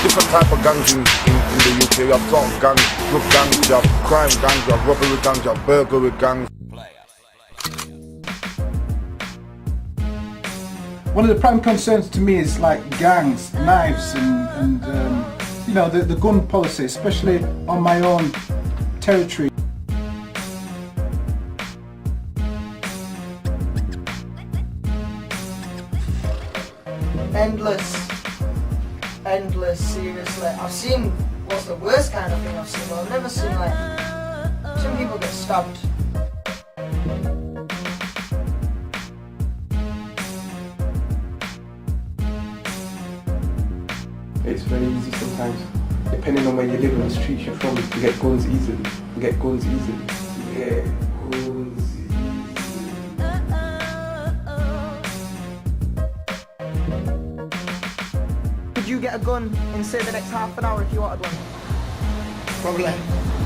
Different type of gangs in the UK. You have sort of gangs, drug gangs, you have crime gangs, you have robbery gangs, you have burglary gangs. One of the prime concerns to me is like gangs, knives and you know, the gun policy, especially on my own territory. Endless, seriously. I've seen what's the worst kind of thing I've seen, but I've never seen like some people get stabbed. It's very easy sometimes. Depending on where you live and the streets you're from, you can get guns easily. You get guns easily. Yeah, guns easily. Could you get a gun in say the next half an hour if you wanted one?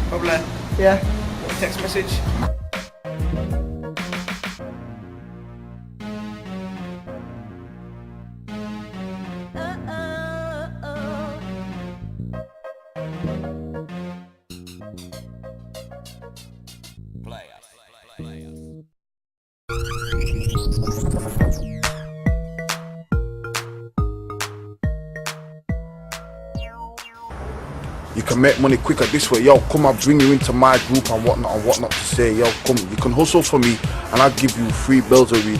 Probably. Yeah. Text message. You can make money quicker this way. Yo, come, I'll bring you into my group and whatnot to say. Yo, come, you can hustle for me and I'll give you $3 a week,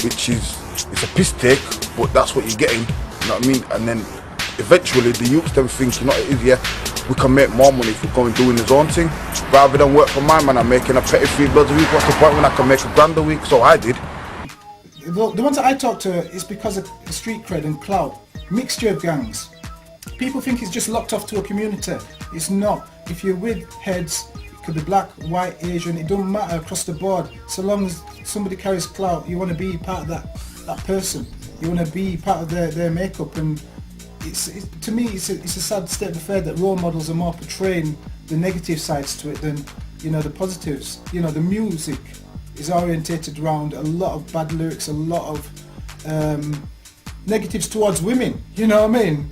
which is, it's a piss take, but that's what you're getting, you know what I mean? And then eventually the youths then think, you know what it is, yeah, we can make more money if we go and doing his own thing. Rather than work for my man, I'm making a petty $3 a week. What's the point when I can make $1,000 a week? So I did. The ones that I talk to is because of street cred and clout. Mixture of gangs. People think it's just locked off to a community. It's not. If you're with heads, it could be black, white, Asian, it don't matter across the board. So long as somebody carries clout, you want to be part of that person. You want to be part of their makeup, and to me it's a sad state of affair that role models are more portraying the negative sides to it than, you know, the positives. You know, the music is orientated around a lot of bad lyrics, a lot of negatives towards women, you know what I mean?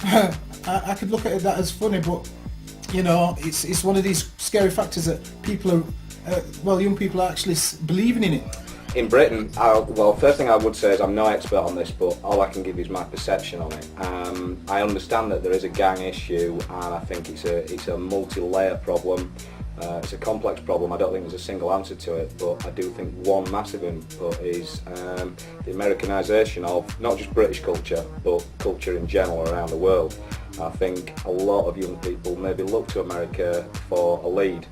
I could look at that as funny, but you know, it's one of these scary factors that people are, young people are actually believing in it. In Britain, well, first thing I would say is I'm no expert on this, but all I can give is my perception on it. I understand that there is a gang issue, and I think it's a multi-layer problem. It's a complex problem. I don't think there's a single answer to it, but I do think one massive input is the Americanisation of not just British culture, but culture in general around the world. I think a lot of young people maybe look to America for a lead.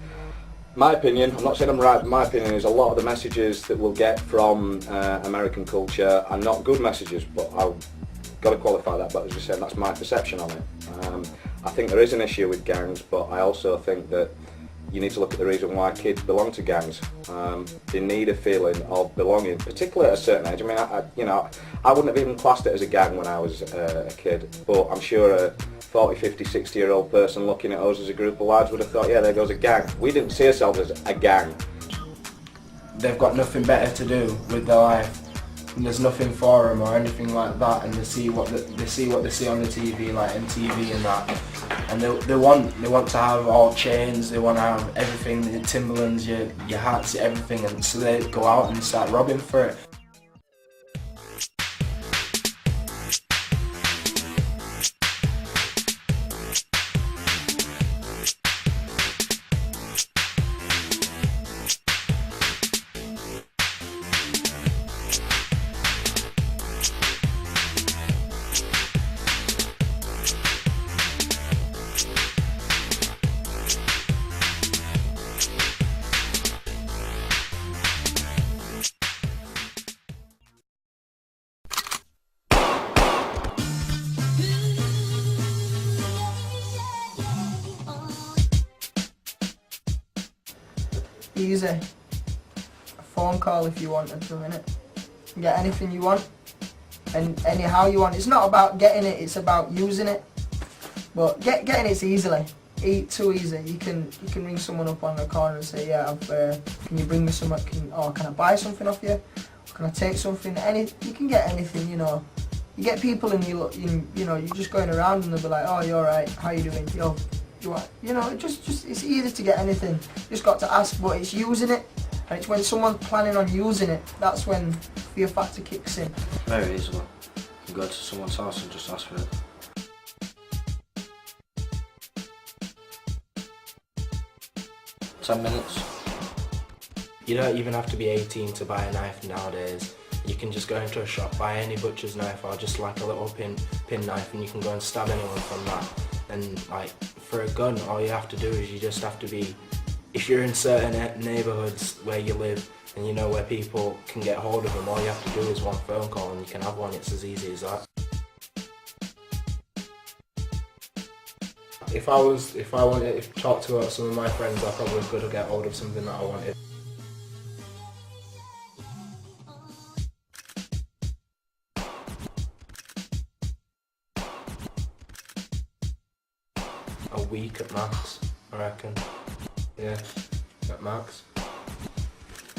My opinion, I'm not saying I'm right, but my opinion is a lot of the messages that we'll get from American culture are not good messages, but I've got to qualify that, but as I said, that's my perception on it. I think there is an issue with gangs, but I also think that you need to look at the reason why kids belong to gangs. They need a feeling of belonging, particularly at a certain age. I mean, I wouldn't have even classed it as a gang when I was a kid, but I'm sure a 40, 50, 60-year-old person looking at us as a group of lads would have thought, yeah, there goes a gang. We didn't see ourselves as a gang. They've got nothing better to do with their life, and there's nothing for them or anything like that, and they see what they see on the TV, like MTV and that, and they want to have all chains, they want to have everything, the Timberlands, your hats, everything, and so they go out and start robbing for it. easy. A phone call if you wanted to, innit? You can get anything you want and anyhow you want. It's not about getting it, it's about using it. But getting it's easily. Too easy. You can ring someone up on the corner and say, yeah, can you bring me some? Or can I buy something off you? Or can I take something? You can get anything, you know. You get people and you know, you're just going around and they'll be like, oh, you're alright, how you doing? Yo, you know, just it's easy to get anything. You just got to ask, but it's using it. And it's when someone's planning on using it, that's when fear factor kicks in. Very easily. You go to someone's house and just ask for it. $10. You don't even have to be 18 to buy a knife nowadays. You can just go into a shop, buy any butcher's knife or just like a little pin knife, and you can go and stab anyone from that. And like for a gun, all you have to do is you just have to be, if you're in certain neighbourhoods where you live and you know where people can get hold of them, all you have to do is one phone call and you can have one. It's as easy as that. If I wanted to talk to some of my friends, I probably could get hold of something that I wanted. A week at max, I reckon. Yeah, at max.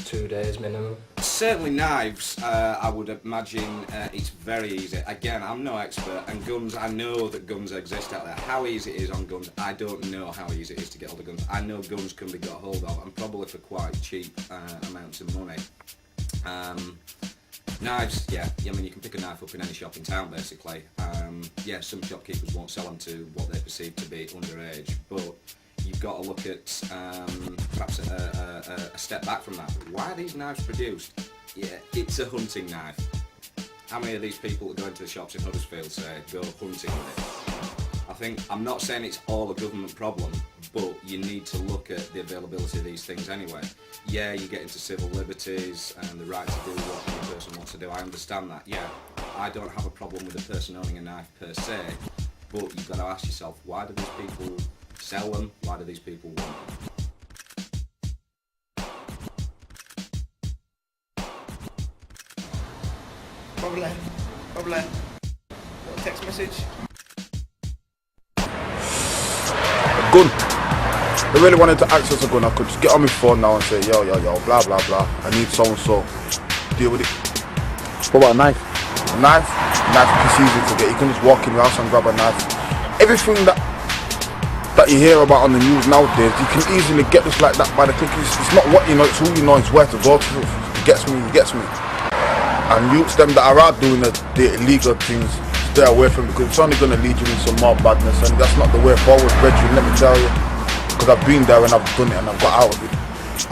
2 days minimum. Certainly knives, I would imagine it's very easy. Again, I'm no expert, and guns, I know that guns exist out there. How easy it is on guns, I don't know how easy it is to get hold of guns. I know guns can be got hold of, and probably for quite cheap amounts of money. Knives, yeah, I mean you can pick a knife up in any shop in town basically. Yeah, some shopkeepers won't sell them to what they perceive to be underage, but you've got to look at perhaps a step back from that. Why are these knives produced? Yeah, it's a hunting knife. How many of these people that go into the shops in Huddersfield say go hunting with it? I'm not saying it's all a government problem, but you need to look at the availability of these things anyway. Yeah, you get into civil liberties and the right to do what any person wants to do. I understand that, yeah. I don't have a problem with a person owning a knife per se, but you've got to ask yourself, why do these people sell them? Why do these people want them? Probably. What, text message? A gun. I really wanted to access a gun. I could just get on my phone now and say, yo, blah, blah, blah. I need so-and-so. Deal with it. What about a knife? A knife? It's easy to get. You can just walk in your house and grab a knife. Everything that you hear about on the news nowadays, you can easily get just like that by the click. It's not what you know, it's who you know, it's where to go to. It gets me. And youths, them that are out doing the illegal things, stay away from it, because it's only going to lead you in some more badness, and that's not the way forward, brethren, let me tell you. Because I've been there and I've done it and I've got out of it.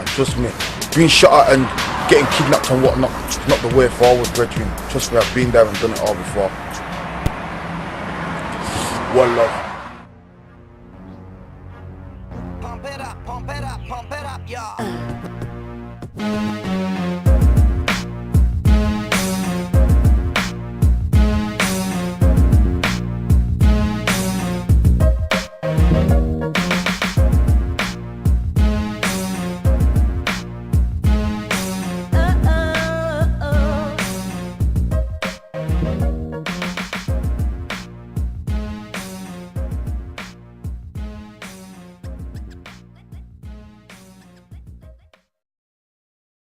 And trust me, being shot at and getting kidnapped and whatnot is not the way forward, brethren. Trust me, I've been there and done it all before. One love.